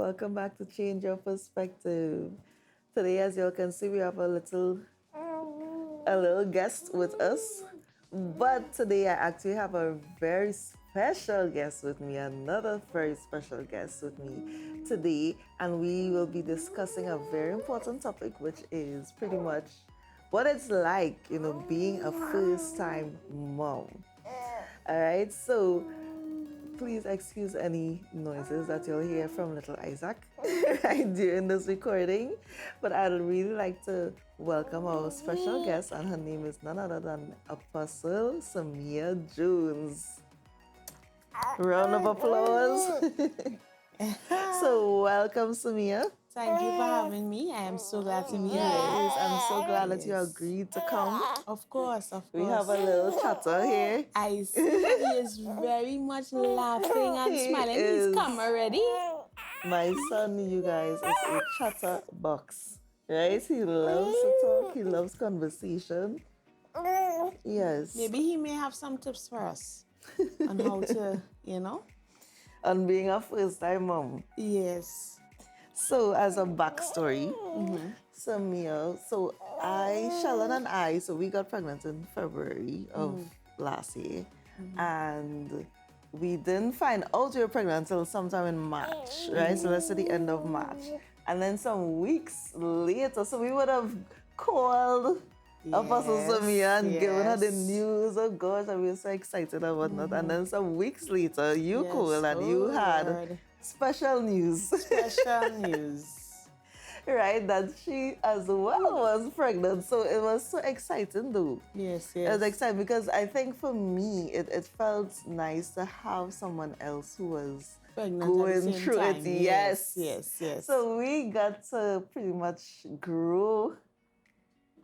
welcome back to Change Your Perspective. Today, as you can see, we have a little guest with us. But today, I actually have a very special guest with me, another very special guest with me today, and we will be discussing a very important topic, which is pretty much what it's like, being a first-time mom. All right, so please excuse any noises that you'll hear from little Isaac right during this recording. But I'd really like to welcome our special guest, and her name is none other than Apostle Sameah Jones. Round of applause. So welcome, Sameah. Thank you for having me. I am so glad to be here. Yes, I'm so glad that you agreed to come. Of course. We have a little chatter here. I see he is very much laughing and smiling. He's come already. My son, you guys, is a chatterbox, right? He loves to talk. He loves conversation. Yes. Maybe he may have some tips for us on how to, On being a first-time mom. Yes. So, as a backstory, Sameah, Shalon and I, we got pregnant in February of last year. And we didn't find out we were pregnant until sometime in March, right? So let's say the end of March. And then some weeks later, so we would have called Apostle Sameah and given her the news. Oh gosh, and we were so excited and whatnot. And then some weeks later, you called and you had special news. Special news. Right, that she as well was pregnant. So it was so exciting though. Yes. It was exciting because I think for me, it felt nice to have someone else who was pregnant going through time. it. Yes. So we got to pretty much grow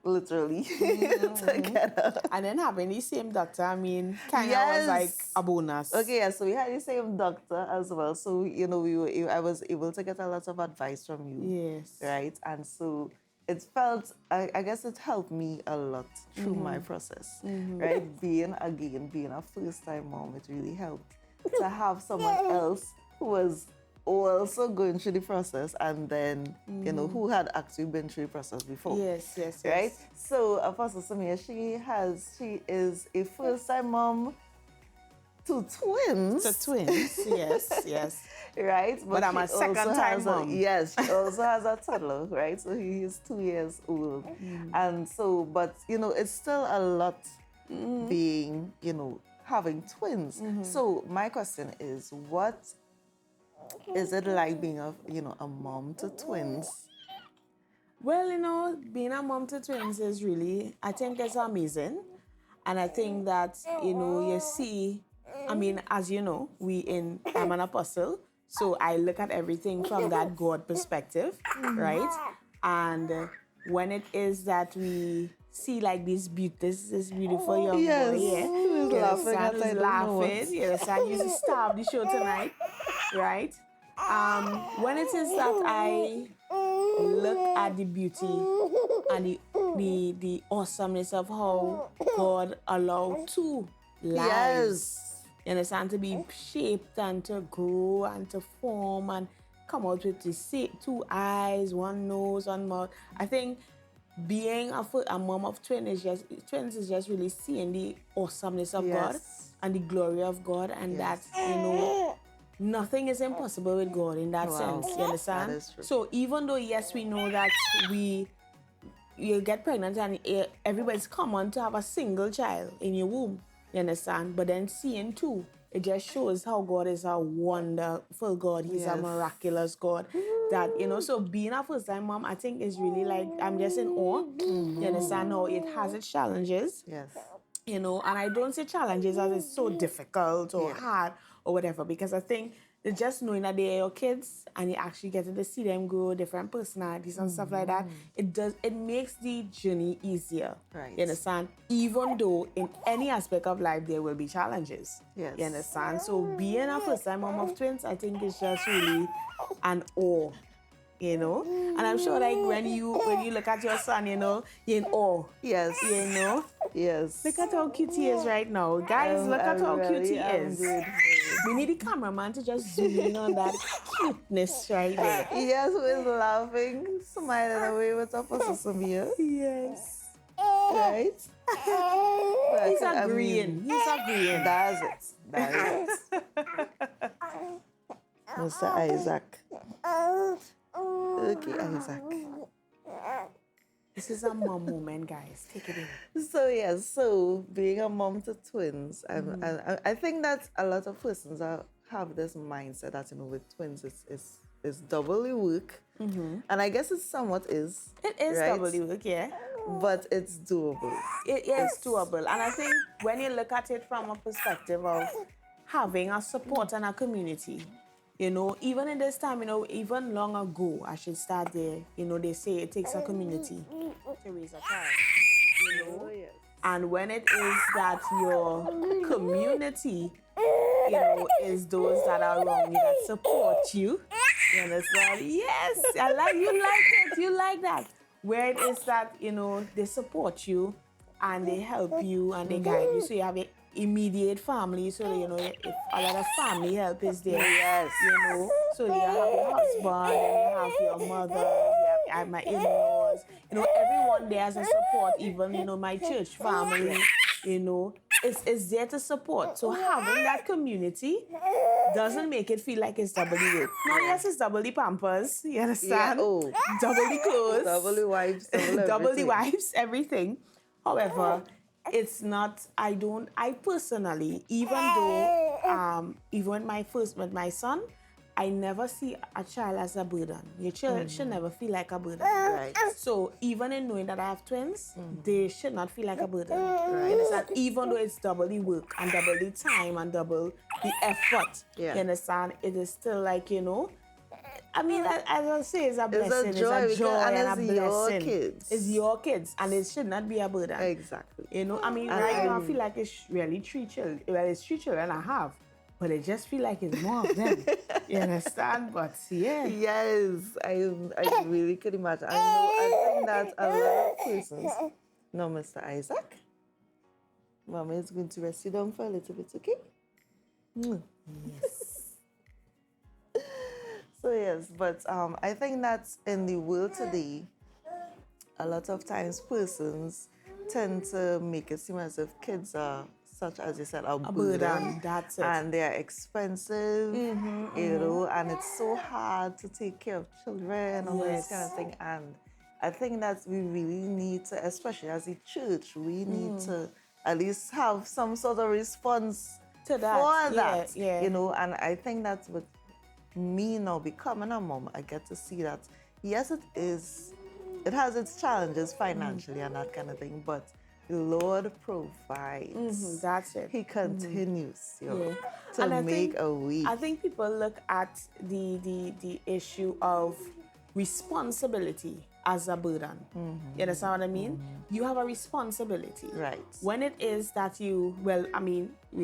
literally together. And then having the same doctor, kind of was like a bonus. Okay, so we had the same doctor as well. So, I was able to get a lot of advice from you. Yes. Right? And so it felt, I guess it helped me a lot through my process. Right? Being a first-time mom, it really helped to have someone else who was also going through the process and then, who had actually been through the process before. Yes. Right? So, Apostle Sameah, she is a first-time mom to twins. Yes. Right? But I'm a second-time mom. Yes, she also has a toddler, right? So he is 2 years old. And so, but, it's still a lot being, having twins. So, my question is, what is it like being a mom to twins? Well, being a mom to twins is really, I think it's amazing. And I think that, you see, as you know, I'm an apostle. So I look at everything from that God perspective, right? And when it is that we see like this beautiful young boy here. Who's laughing. Yes, I used to start the show tonight, right? When it is that I look at the beauty and the awesomeness of how God allowed two lives, you understand, to be shaped and to grow and to form and come out with the two eyes, one nose, one mouth. I think being a mom of twins is just really seeing the awesomeness of God and the glory of God, and that nothing is impossible with God in that sense. You understand? That is true. So even though we know that you get pregnant and everybody's common to have a single child in your womb. You understand? But then seeing two, it just shows how God is a wonderful God. He's a miraculous God. That, so being a first-time mom, I think is really like, I'm just in awe. You understand? How it has its challenges. Yes. And I don't say challenges as it's so difficult or hard or whatever, because I think it's just knowing that they're your kids and you actually get to see them grow, different personalities and stuff like that, it makes the journey easier. Right. You understand? Even though in any aspect of life there will be challenges. Yes. You understand? So being a first-time mom of twins, I think is just really an awe. And I'm sure like when you look at your son, you're in awe. Yes. Yes. Look at how cute he is right now. Guys, look at how cute he is. We need the cameraman to just zoom in on that cuteness right there. Yes, who is laughing, smiling away with Apostle Sameah, Yes. right? But He's I agreeing. He's agreeing. That's it. That is it. Mr. Isaac. Okay, Isaac. This is a mom moment, guys. Take it in. So yes, so being a mom to twins, I think that a lot of persons have this mindset that with twins it's doubly work, and I guess it somewhat is. It is right? doubly work, yeah. But it's doable. It is doable, and I think when you look at it from a perspective of having a support and a community, even in this time, even long ago, I should start there. They say it takes a community to raise a child. Oh, yes. And when it is that your community, is those that are around you that support you, you understand? Yes, I like it. You like that. Where it is that, they support you and they help you and they guide you. So you have an immediate family, so if a lot of family help is there. Yes. So you have your husband and you have your mother, you have my in-laws, everyone there as a support, even, my church family, is there to support. So having that community doesn't make it feel like it's doubly work. No, yes, it's doubly pampers, you understand? Yeah, oh. Doubly clothes. Doubly wipes, doubly wipes, everything. However, it's not, I personally, even though, even with my son, I never see a child as a burden. Your child should never feel like a burden. Right. So even in knowing that I have twins, they should not feel like a burden. Right. You understand? Even though it's doubly work and double the time and double the effort, Yeah. you understand? It is still like, I mean, as I say, it's a blessing. It's a joy and a it's your blessing. kids. It's your kids, and it should not be a burden. Exactly. I mean, right now I feel like it's really 3 children. Well, it's 3 children I have, but it just feel like it's more of them. You understand? But yeah. Yes, I really could imagine. I think that a lot of persons. No, Mr. Isaac. Mama is going to rest you down for a little bit, okay? Yes. So yes, but I think that in the world today, a lot of times persons tend to make it seem as if kids are, such as you said, a burden. That's it. And they are expensive, and it's so hard to take care of children and all this kind of thing. And I think that we really need to, especially as a church, we need to at least have some sort of response to that. for that. Yeah. And I think that's with me now becoming a mom, I get to see that, yes, it has its challenges financially and that kind of thing, but the Lord provides. That's it. He continues to And make a way. I think people look at the issue of responsibility as a burden. You understand what I mean? You have a responsibility. Right. When it is that we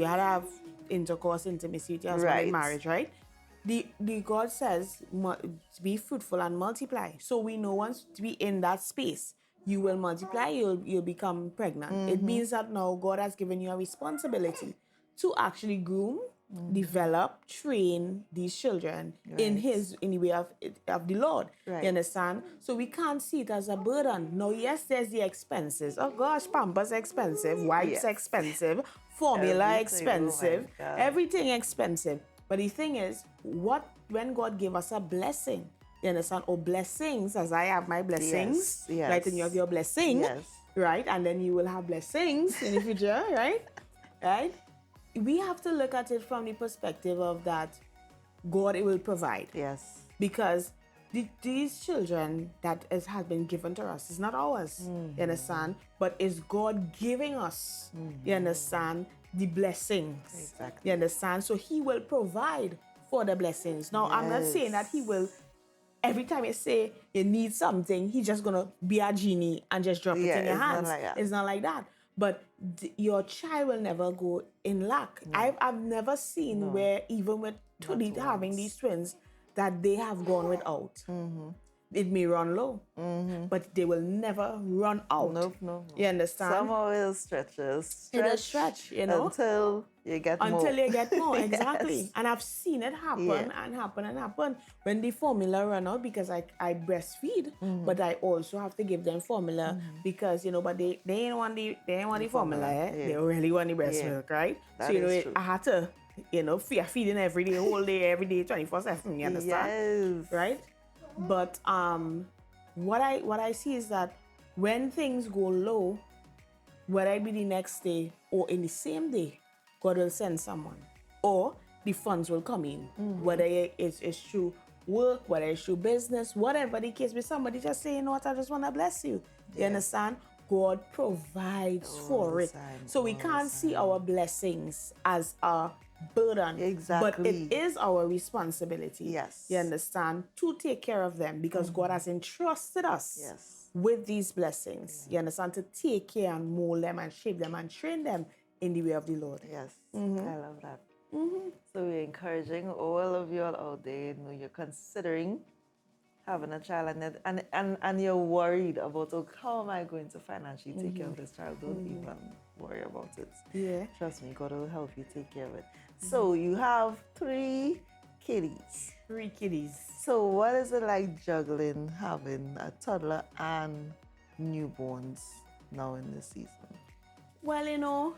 had to have intercourse, intimacy with your husband in marriage, right? The God says, be fruitful and multiply. So we know once we in that space, you will multiply, you'll become pregnant. It means that now God has given you a responsibility to actually groom, develop, train these children in the way of the Lord. Right. You understand? So we can't see it as a burden. Now, yes, there's the expenses. Oh gosh, Pampers expensive, wipes expensive, formula expensive, everything expensive. But the thing is, when God gave us a blessing, you understand? Or blessings, as I have my blessings, yes. right? And you have your blessing, right? And then you will have blessings in the future, right? Right? We have to look at it from the perspective of that God will provide. Yes. Because these children that has been given to us is not ours, you understand? But it's God giving us, you understand, the blessings. Exactly. You understand? So He will provide for the blessings. Now, I'm not saying that He will, every time you say you need something, He's just going to be a genie and just drop it in your hands. It's not like that. But your child will never go in lack. No. I've never seen where, even with having these twins, that they have gone without. it may run low, but they will never run out. Nope, no. You understand? Somehow it'll stretch, It'll stretch, you know, until you get more. until you get more. Exactly. Yes. And I've seen it happen Yeah. and happen and happen when the formula run out, because I breastfeed, but I also have to give them formula because, you know, but they ain't want the formula, eh? Yeah. They really want the breast Yeah. milk, right? That so you know is true. I had to, you know, feeding every day, whole day, every day, 24/7. You understand? Yes. Right? But what I see is that when things go low, whether it be the next day or in the same day, God will send someone, or the funds will come in. Whether it's through work, whether it's through business, whatever the case be, somebody just say, you know what, I just want to bless you. You understand? God provides for it. time, So we can't see our blessings as a burden. Exactly. But it is our responsibility. Yes. You understand? To take care of them, because God has entrusted us Yes. with these blessings. You understand? To take care and mold them and shape them and train them in the way of the Lord. Yes. I love that. So we're encouraging all of you all out there, you know, you're considering having a child and you're worried about, oh, how am I going to financially take care of this child? Don't even worry about it. Yeah. Trust me, God will help you take care of it. So you have 3 kiddies. 3 kiddies. So what is it like juggling having a toddler and newborns now in this season? Well, you know,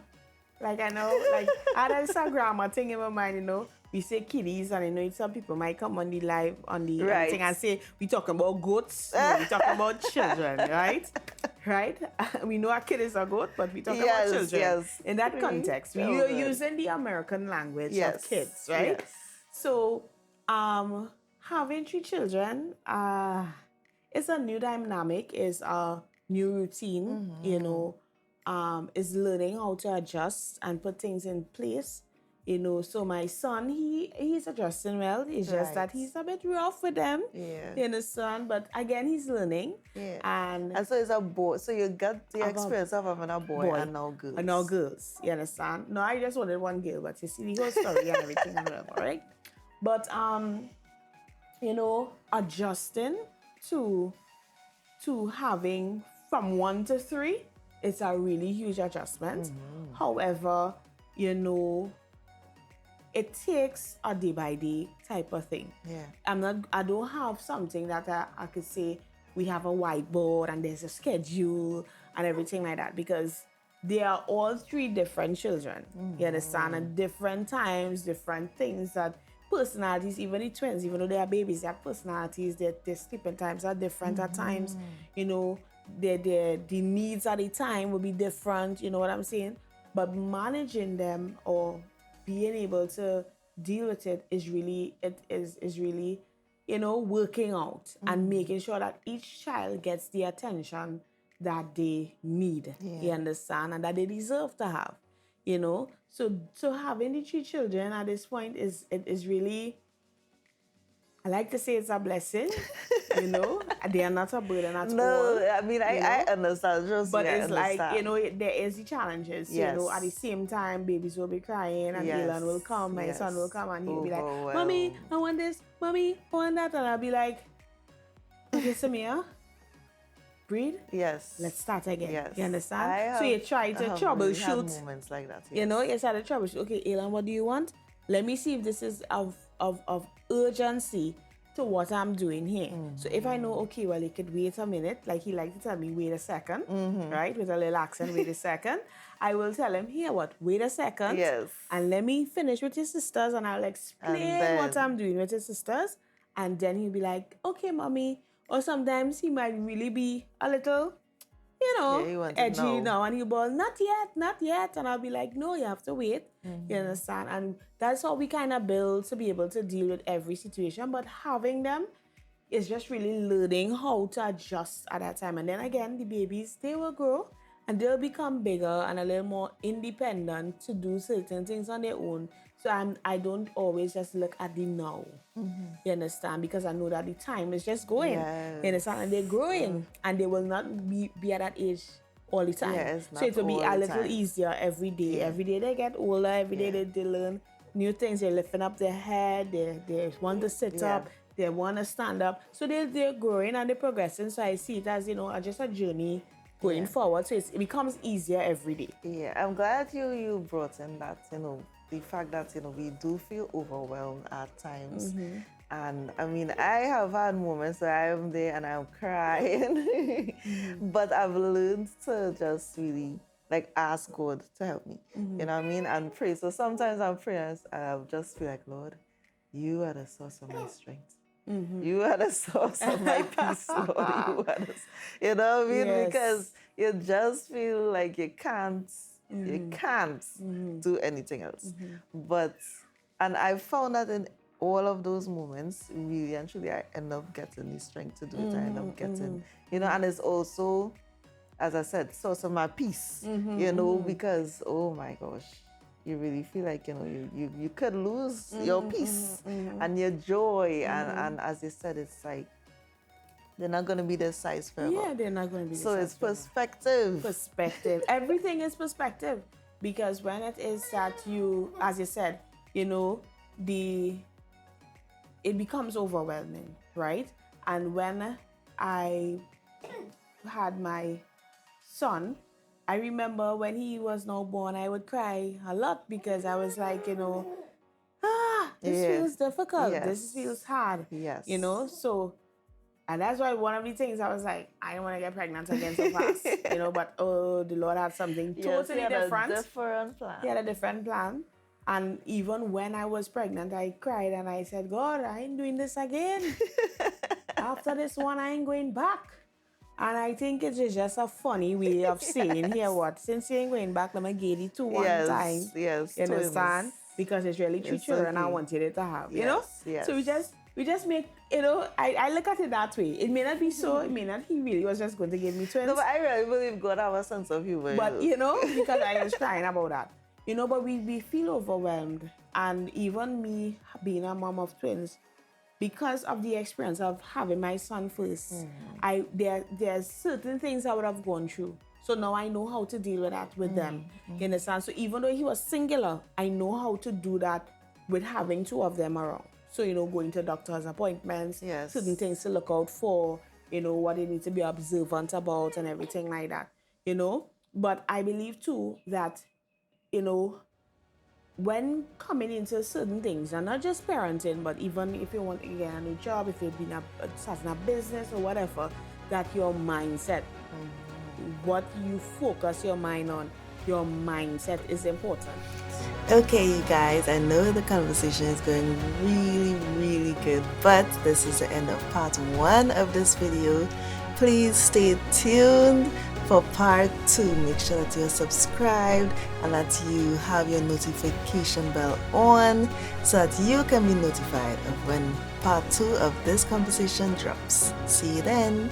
like I know, like I had this grammar thing in my mind, you know. We say kiddies, and you know, some people might come on the live on the Right. thing and say we talking about goats, no, we talking about children, right? Right? We know our kid is a goat, but we talking about children. Yes. In that 3 context, we are children. using the American language Yes. of kids, right? Yes. So, having 3 children, it's a new dynamic, is a new routine, you know, is learning how to adjust and put things in place. You know, so my son, he's adjusting well. It's just that Right. he's a bit rough with them. Yeah. You understand? But again, he's learning. Yeah. And And so it's a boy. So you got the I've got experience of having a boy and now girls. and now girls. You understand? No, I just wanted one girl, but you see the whole story and everything and whatever, right? But you know, adjusting to having from 1 to 3, it's a really huge adjustment. However, you know, it takes a day by day type of thing. Yeah. I don't have something that I could say we have a whiteboard and there's a schedule and everything like that, because they are all 3 different children. You understand? At different times, different things, that personalities, even the twins, even though they are babies, their personalities, their sleeping times are different at times. You know, the needs at the time will be different, you know what I'm saying? But managing them or being able to deal with it is really, you know, working out and making sure that each child gets the attention that they need. You understand? And that they deserve to have. You know? So having the 3 children at this point is really, I like to say it's a blessing. You know, they are not a burden at all. No, I mean, I know? understand. Trust But me, I it's like, understand. you know, there is the challenges. Yes. You know, at the same time, babies will be crying and Yes. Elan will come, my son will Yes. come, and he'll be like, Overwhelmed. Mommy, I want this, Mommy, I want that. And I'll be like, okay, Sameah, breathe. Yes. Let's start again. Yes. You understand? I So you have- try to I have troubleshoot. had moments like that. You know, you try to troubleshoot. Okay, Elan, what do you want? Let me see if this is of urgency to what I'm doing here. So if I know, okay, well, you could wait a minute, like he liked to tell me, wait a second, right? With a little accent, wait a second. I will tell him, here, what? Wait a second. Yes. And let me finish with your sisters, and I'll explain what then- I'm doing with your sisters. And then he'll be like, okay, Mommy. Or sometimes he might really be a little, you know, Yeah, he wants to edgy know. now. And he'll be, not yet, not yet. And I'll be like, no, you have to wait. You understand? And that's how we kind of build to be able to deal with every situation. But having them is just really learning how to adjust at that time. And then again, the babies, they will grow and they'll become bigger and a little more independent to do certain things on their own. So I don't always just look at the now. You understand? Because I know that the time is just going. Yes. You understand? And they're growing and they will not be at that age all the time. Yeah, it's So it will be not a all the little time. easier every day. Yeah. Every day they get older, every day Yeah. they learn new things. They're lifting up their head, they want to sit Yeah. up, They want to stand up. So they're growing and they're progressing. So I see it as, just a journey going forward. So it becomes easier every day. Yeah, I'm glad you brought in that, the fact that, we do feel overwhelmed at times. And I mean, I have had moments where I'm there and I'm crying, but I've learned to just really like ask God to help me, you know what I mean? And pray. So sometimes I'm praying and I'll just feel like, Lord, you are the source of my strength. You are the source of my peace, Lord. You know what I mean? Yes. Because you just feel like you can't do anything else. And I found that in all of those moments, really and truly, I end up getting the strength to do it. I end up getting, and it's also, as I said, source of my peace, because, oh my gosh, you really feel like, you could lose your peace and your joy. And as you said, it's like, they're not going to be the size forever. Yeah, they're not going to be the size So it's forever. perspective. Perspective. Everything is perspective. Because when it is that you, as you said, it becomes overwhelming, right? And when I had my son, I remember when he was now born, I would cry a lot because I was like, this feels difficult. Yes. This feels hard. Yes. So, and that's why one of the things I was like, I don't want to get pregnant again so fast, but the Lord had something totally different. A different plan. He had a different plan. And even when I was pregnant, I cried and I said, God, I ain't doing this again. After this one, I ain't going back. And I think it's just a funny way of saying here, since you ain't going back, let me get it to one time. Yes, you understand? Because it's really 3 children I wanted it to have, Yes. So we just make, I look at it that way. It may not be so, it may not, he really was just going to give me twins. No, but I really believe God have a sense of humor. But, because I was crying about that. But we feel overwhelmed. And even me being a mom of twins, because of the experience of having my son first, there's certain things I would have gone through. So now I know how to deal with that with them. You understand? So even though he was singular, I know how to do that with having 2 of them around. So, going to doctor's appointments, certain things to look out for, what they need to be observant about and everything like that, But I believe too that, when coming into certain things, and not just parenting, but even if you want to get a new job, if you've been starting a business or whatever, that your mindset, what you focus your mind on, your mindset is important. Okay, you guys, I know the conversation is going really, really good, but this is the end of part 1 of this video. Please stay tuned for part 2. Make sure that you're subscribed and that you have your notification bell on so that you can be notified of when part 2 of this conversation drops. See you then.